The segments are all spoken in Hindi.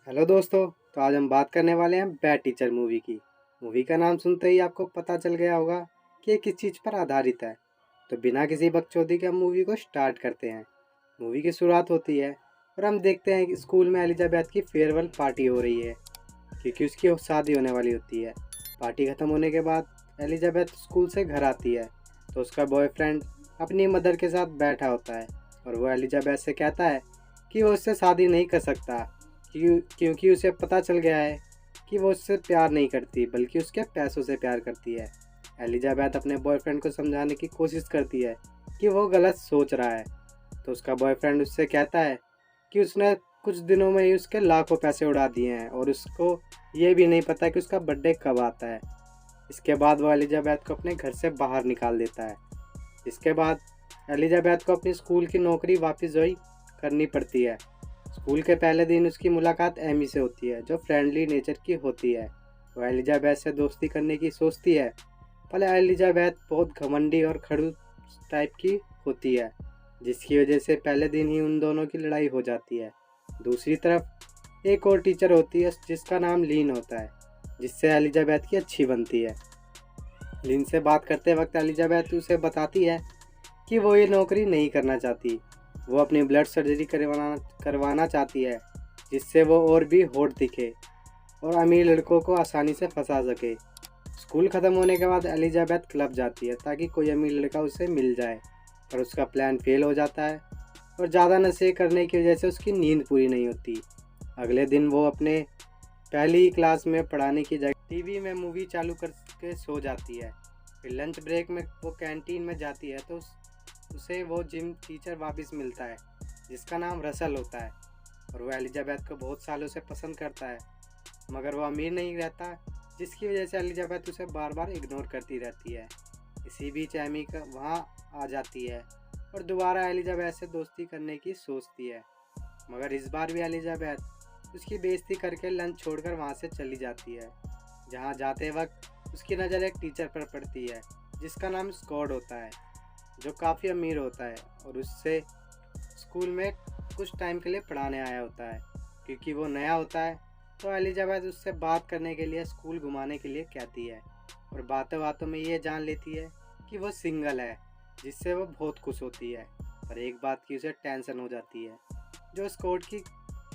हेलो दोस्तों। तो आज हम बात करने वाले हैं बैड टीचर मूवी की। मूवी का नाम सुनते ही आपको पता चल गया होगा कि ये किस चीज़ पर आधारित है। तो बिना किसी बकचोदी के हम मूवी को स्टार्ट करते हैं। मूवी की शुरुआत होती है और हम देखते हैं कि स्कूल में एलिजाबेथ की फेयरवेल पार्टी हो रही है, क्योंकि उसकी शादी होने वाली होती है। पार्टी ख़त्म होने के बाद एलिजाबेथ स्कूल से घर आती है तो उसका बॉयफ्रेंड अपनी मदर के साथ बैठा होता है और वो एलिजाबेथ से कहता है कि वो उससे शादी नहीं कर सकता, क्योंकि उसे पता चल गया है कि वो उससे प्यार नहीं करती बल्कि उसके पैसों से प्यार करती है। एलिजाबेथ अपने बॉयफ्रेंड को समझाने की कोशिश करती है कि वो गलत सोच रहा है, तो उसका बॉयफ्रेंड उससे कहता है कि उसने कुछ दिनों में ही उसके लाखों पैसे उड़ा दिए हैं और उसको ये भी नहीं पता कि उसका बर्थडे कब आता है। इसके बाद वो एलिजाबेथ को अपने घर से बाहर निकाल देता है। इसके बाद एलिजाबेथ को अपनी स्कूल की नौकरी वापस ज्वाइन करनी पड़ती है। स्कूल के पहले दिन उसकी मुलाकात एमी से होती है, जो फ्रेंडली नेचर की होती है। वो एलिजाबेथ से दोस्ती करने की सोचती है, पर एलिजाबेथ बहुत घमंडी और खड़ूस टाइप की होती है, जिसकी वजह से पहले दिन ही उन दोनों की लड़ाई हो जाती है। दूसरी तरफ एक और टीचर होती है जिसका नाम लीन होता है, जिससे एलिजाबेथ की अच्छी बनती है। लिन से बात करते वक्त एलिजाबेथ उसे बताती है कि वो ये नौकरी नहीं करना चाहती। वो अपनी ब्लड सर्जरी करवाना चाहती है, जिससे वो और भी हॉट दिखे और अमीर लड़कों को आसानी से फंसा सके। स्कूल ख़त्म होने के बाद एलिजाबेथ क्लब जाती है ताकि कोई अमीर लड़का उसे मिल जाए, पर उसका प्लान फेल हो जाता है और ज़्यादा नशे करने की वजह से उसकी नींद पूरी नहीं होती। अगले दिन वो अपने पहली ही क्लास में पढ़ाने की जगह टीवी में मूवी चालू करके सो जाती है। फिर लंच ब्रेक में वो कैंटीन में जाती है तो उसे वो जिम टीचर वापस मिलता है, जिसका नाम रसल होता है और वो एलिजाबेथ को बहुत सालों से पसंद करता है, मगर वो अमीर नहीं रहता, जिसकी वजह से एलिजाबेथ उसे बार बार इग्नोर करती रहती है। इसी बीच एमी का वहाँ आ जाती है और दोबारा एलिजाबेथ से दोस्ती करने की सोचती है, मगर इस बार भी एलिजाबेथ उसकी बेइज्जती करके लंच छोड़कर वहाँ से चली जाती है। जहाँ जाते वक्त उसकी नज़र एक टीचर पर पड़ती है जिसका नाम स्कॉट होता है, जो काफ़ी अमीर होता है और उससे स्कूल में कुछ टाइम के लिए पढ़ाने आया होता है। क्योंकि वो नया होता है तो एलिजाबेथ उससे बात करने के लिए स्कूल घुमाने के लिए कहती है और बातों बातों में ये जान लेती है कि वो सिंगल है, जिससे वो बहुत खुश होती है। पर एक बात की उसे टेंशन हो जाती है। जो स्कॉट की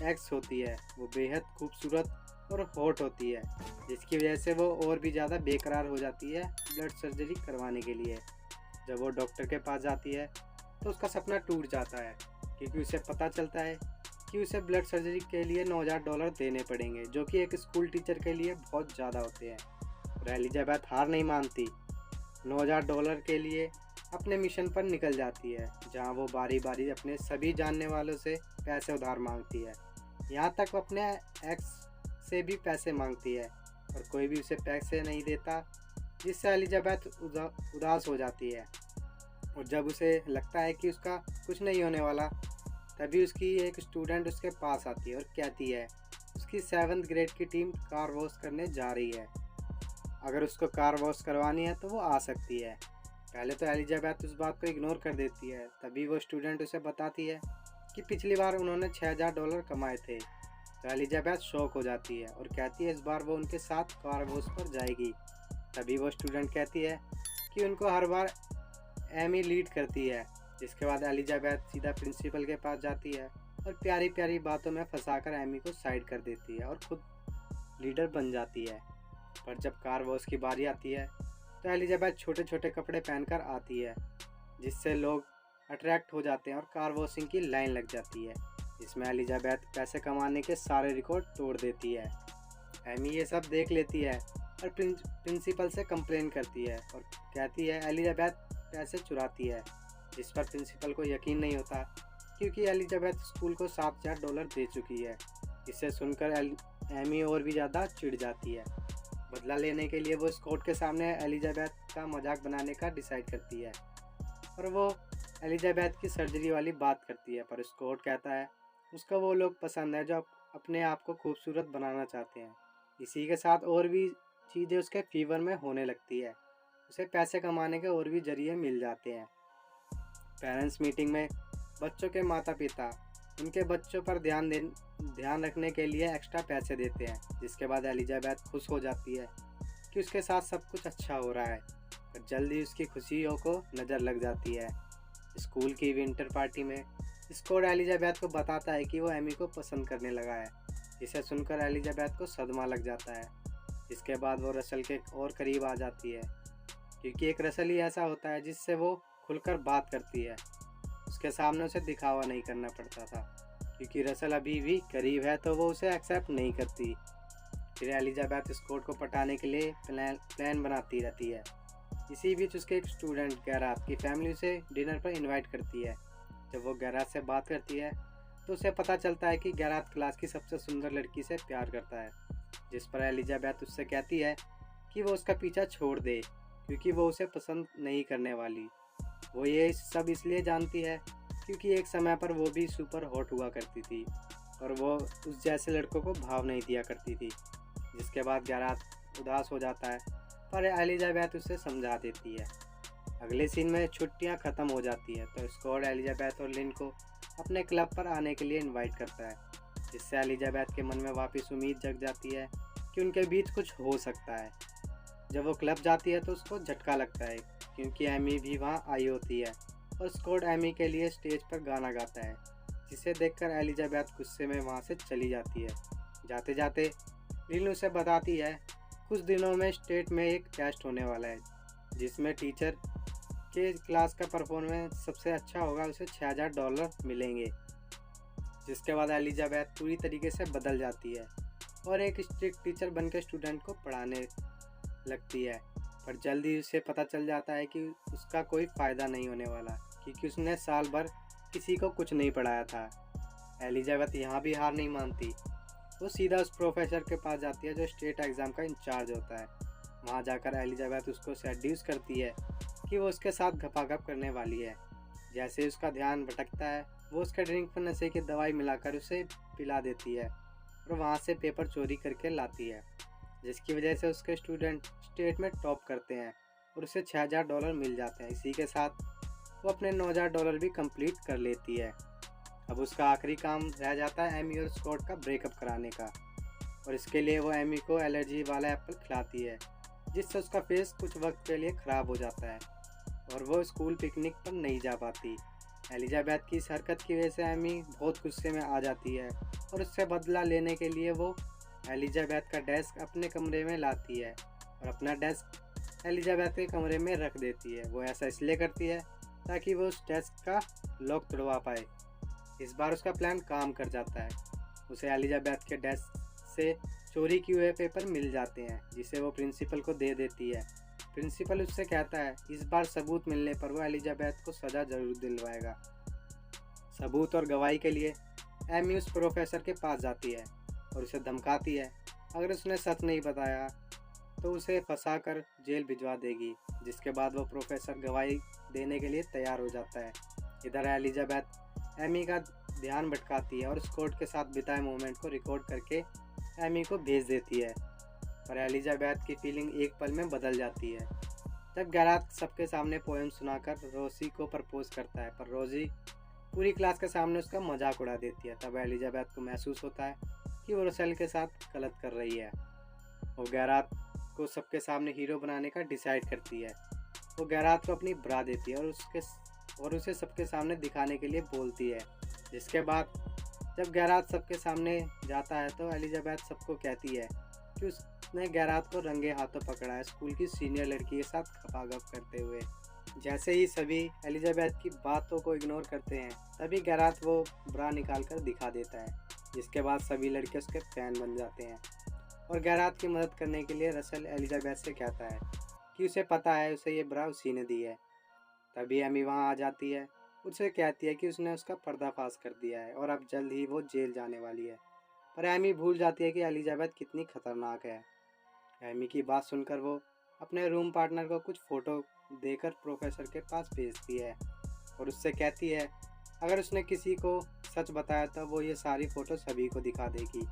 एक्स होती है वो बेहद खूबसूरत और हॉट होती है, जिसकी वजह से वो और भी ज़्यादा बेकरार हो जाती है ब्लड सर्जरी करवाने के लिए। जब वो डॉक्टर के पास जाती है तो उसका सपना टूट जाता है, क्योंकि उसे पता चलता है कि उसे ब्लड सर्जरी के लिए $9,000 देने पड़ेंगे, जो कि एक स्कूल टीचर के लिए बहुत ज़्यादा होते हैं। और एलिजाबेथ हार नहीं मानती, $9,000 के लिए अपने मिशन पर निकल जाती है, जहां वो बारी बारी अपने सभी जानने वालों से पैसे उधार मांगती है। यहाँ तक वो अपने एक्स से भी पैसे मांगती है और कोई भी उसे पैसे नहीं देता, जिससे एलिजाबेथ उदास हो जाती है। और जब उसे लगता है कि उसका कुछ नहीं होने वाला, तभी उसकी एक स्टूडेंट उसके पास आती है और कहती है उसकी 7th ग्रेड की टीम कार वॉश करने जा रही है, अगर उसको कार वॉश करवानी है तो वो आ सकती है। पहले तो एलिजाबेथ उस बात को इग्नोर कर देती है, तभी वो स्टूडेंट उसे बताती है कि पिछली बार उन्होंने $6,000 कमाए थे। तो एलिजाबेथ शॉक हो जाती है और कहती है इस बार वो उनके साथ कार वॉश पर जाएगी। तभी वो स्टूडेंट कहती है कि उनको हर बार एमी लीड करती है। जिसके बाद एलिजाबेथ सीधा प्रिंसिपल के पास जाती है और प्यारी प्यारी बातों में फंसाकर एमी को साइड कर देती है और खुद लीडर बन जाती है। पर जब कार वॉश की बारी आती है तो एलिजाबेथ छोटे छोटे कपड़े पहनकर आती है, जिससे लोग अट्रैक्ट हो जाते हैं और कार वॉशिंग की लाइन लग जाती है, जिसमें एलिजाबेथ पैसे कमाने के सारे रिकॉर्ड तोड़ देती है। एमी ये सब देख लेती है और प्रिंसिपल से कंप्लेन करती है और कहती है एलिजाबेथ पैसे चुराती है, जिस पर प्रिंसिपल को यकीन नहीं होता, क्योंकि एलिजाबेथ स्कूल को $7,000 दे चुकी है। इसे सुनकर एमी और भी ज़्यादा चिढ़ जाती है। बदला लेने के लिए वो स्कॉट के सामने एलिजाबेथ का मजाक बनाने का डिसाइड करती है और वो एलिजाबेथ की सर्जरी वाली बात करती है, पर स्कॉट कहता है उसको वो लोग पसंद है जो अपने आप को खूबसूरत बनाना चाहते हैं। इसी के साथ और भी चीज़ें उसके फीवर में होने लगती है, उसे पैसे कमाने के और भी जरिए मिल जाते हैं। पेरेंट्स मीटिंग में बच्चों के माता पिता उनके बच्चों पर ध्यान ध्यान रखने के लिए एक्स्ट्रा पैसे देते हैं, जिसके बाद एलिजाबेथ खुश हो जाती है कि उसके साथ सब कुछ अच्छा हो रहा है। पर जल्दी उसकी खुशियों को नज़र लग जाती है। स्कूल की विंटर पार्टी में स्कॉट एलिजाबेथ को बताता है कि वो एमी को पसंद करने लगा है, जिसे सुनकर एलिजाबेथ को सदमा लग जाता है। इसके बाद वो रसल के और करीब आ जाती है, क्योंकि एक रसल ही ऐसा होता है जिससे वो खुलकर बात करती है। उसके सामने उसे दिखावा नहीं करना पड़ता था, क्योंकि रसल अभी भी करीब है तो वो उसे एक्सेप्ट नहीं करती। फिर एलिजाबेथ स्कॉट को पटाने के लिए प्लान बनाती रहती है। इसी बीच उसके एक स्टूडेंट गैराथ की फैमिली उसे डिनर पर इनवाइट करती है। जब वो गैराथ से बात करती है तो उसे पता चलता है कि गैराथ क्लास की सबसे सुंदर लड़की से प्यार करता है, जिस पर एलिजाबेथ उससे कहती है कि वो उसका पीछा छोड़ दे, क्योंकि वो उसे पसंद नहीं करने वाली। वो ये सब इसलिए जानती है क्योंकि एक समय पर वो भी सुपर हॉट हुआ करती थी और वो उस जैसे लड़कों को भाव नहीं दिया करती थी। जिसके बाद गैराथ उदास हो जाता है, पर एलिजाबेथ उसे समझा देती है। अगले सीन में छुट्टियां ख़त्म हो जाती है तो स्कॉट एलिजाबेथ और लिन को अपने क्लब पर आने के लिए इनवाइट करता है, जिससे एलिजाबेथ के मन में वापस उम्मीद जग जाती है कि उनके बीच कुछ हो सकता है। जब वो क्लब जाती है तो उसको झटका लगता है, क्योंकि एमी भी वहाँ आई होती है और स्कॉट एमी के लिए स्टेज पर गाना गाता है, जिसे देखकर एलिजाबेथ गुस्से में वहाँ से चली जाती है। जाते जाते लिन उसे बताती है कुछ दिनों में स्टेट में एक टेस्ट होने वाला है, जिसमें टीचर के क्लास का परफॉर्मेंस सबसे अच्छा होगा उसे $6000 मिलेंगे। जिसके बाद एलिजाबेथ पूरी तरीके से बदल जाती है और एक स्ट्रिक्ट टीचर बनकर स्टूडेंट को पढ़ाने लगती है। पर जल्दी उसे पता चल जाता है कि उसका कोई फ़ायदा नहीं होने वाला, क्योंकि उसने साल भर किसी को कुछ नहीं पढ़ाया था। एलिजाबेथ यहाँ भी हार नहीं मानती। वो सीधा उस प्रोफेसर के पास जाती है जो स्टेट एग्ज़ाम का इंचार्ज होता है। वहाँ जाकर एलिजाबेथ उसको सेड्यूस करती है कि वो उसके साथ घपाघप करने वाली है। जैसे ही उसका ध्यान भटकता है, वो उसके ड्रिंक पर नशे की दवाई मिलाकर उसे पिला देती है और वहाँ से पेपर चोरी करके लाती है, जिसकी वजह से उसके स्टूडेंट स्टेट में टॉप करते हैं और उसे $6000 मिल जाते हैं। इसी के साथ वो अपने $9000 भी कंप्लीट कर लेती है। अब उसका आखिरी काम रह जाता है एमी और स्कॉट का ब्रेकअप कराने का, और इसके लिए वो एमी को एलर्जी वाला एप्पल खिलाती है, जिससे उसका फेस कुछ वक्त के लिए ख़राब हो जाता है और वो स्कूल पिकनिक पर नहीं जा पाती। एलिजाबेथ की इस हरकत की वजह से एमी बहुत गुस्से में आ जाती है और उससे बदला लेने के लिए वो एलिजाबेथ का डेस्क अपने कमरे में लाती है और अपना डेस्क एलिजाबेथ के कमरे में रख देती है। वो ऐसा इसलिए करती है ताकि वो उस डेस्क का लॉक तोड़वा पाए। इस बार उसका प्लान काम कर जाता है। उसे एलिजाबेथ के डेस्क से चोरी किए हुए पेपर मिल जाते हैं, जिसे वो प्रिंसिपल को दे देती है। प्रिंसिपल उससे कहता है इस बार सबूत मिलने पर वो एलिजाबेथ को सज़ा ज़रूर दिलवाएगा। सबूत और गवाही के लिए एमी उस प्रोफेसर के पास जाती है और उसे धमकाती है अगर उसने सच नहीं बताया तो उसे फंसा कर जेल भिजवा देगी। जिसके बाद वो प्रोफेसर गवाही देने के लिए तैयार हो जाता है। इधर एलिजाबेथ एमी का ध्यान भटकाती है और स्कॉट के साथ बिताए मोमेंट को रिकॉर्ड करके एमी को भेज देती है। पर एलिजाबेथ की फीलिंग एक पल में बदल जाती है जब गैराथ सबके सामने पोएम सुनाकर रोजी को प्रपोज करता है, पर रोजी पूरी क्लास के सामने उसका मजाक उड़ा देती है। तब एलिजाबेथ को महसूस होता है कि वो रसेल के साथ गलत कर रही है। वो गैराथ को सबके सामने हीरो बनाने का डिसाइड करती है। वो गैराथ को अपनी ब्रा देती है और उसे सबके सामने दिखाने के लिए बोलती है। जिसके बाद जब गैराथ सबके सामने जाता है तो एलिजाबेथ सबको कहती है कि उसने गैराथ को रंगे हाथों पकड़ा है, स्कूल की सीनियर लड़की के साथ खपागप करते हुए। जैसे ही सभी एलिजाबेथ की बातों को इग्नोर करते हैं, तभी गैराथ वो ब्रा निकाल कर दिखा देता है। जिसके बाद सभी लड़के उसके फैन बन जाते हैं और गैराथ की मदद करने के लिए रसेल एलिजाबेथ से कहता है कि उसे पता है उसे ये ब्रा उसी ने दी है। तभी एमी वहाँ आ जाती है, उससे कहती है कि उसने उसका पर्दाफाश कर दिया है और अब जल्द ही वो जेल जाने वाली है। पर एमी भूल जाती है कि एलिजाबेथ कितनी खतरनाक है। एमी की बात सुनकर वो अपने रूम पार्टनर को कुछ फ़ोटो देकर प्रोफेसर के पास भेजती है और उससे कहती है अगर उसने किसी को सच बताया तो वो ये सारी फ़ोटो सभी को दिखा देगी।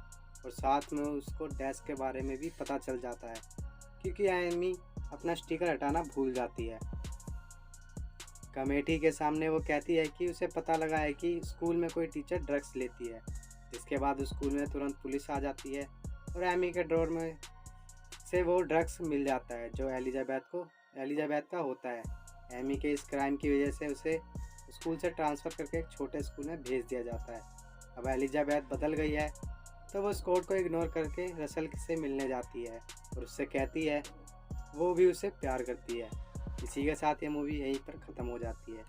और साथ में उसको डेस्क के बारे में भी पता चल जाता है, क्योंकि एमी अपना स्टिकर हटाना भूल जाती है। कमेटी के सामने वो कहती है कि उसे पता लगा है कि स्कूल में कोई टीचर ड्रग्स लेती है, जिसके बाद स्कूल में तुरंत पुलिस आ जाती है और एमी के ड्रॉर में से वो ड्रग्स मिल जाता है जो एलिजाबेथ का होता है। एमी के इस क्राइम की वजह से उसे स्कूल से ट्रांसफ़र करके एक छोटे स्कूल में भेज दिया जाता है। अब एलिजाबेथ बदल गई है तो वो स्कॉट को इग्नोर करके रसल से मिलने जाती है और उससे कहती है वो भी उसे प्यार करती है। इसी के साथ ये मूवी यहीं पर ख़त्म हो जाती है।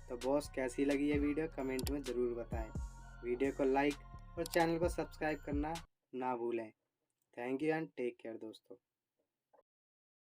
तो बॉस, कैसी लगी ये वीडियो कमेंट में ज़रूर बताएं। वीडियो को लाइक और चैनल को सब्सक्राइब करना ना भूलें। Thank you and take care दोस्तों।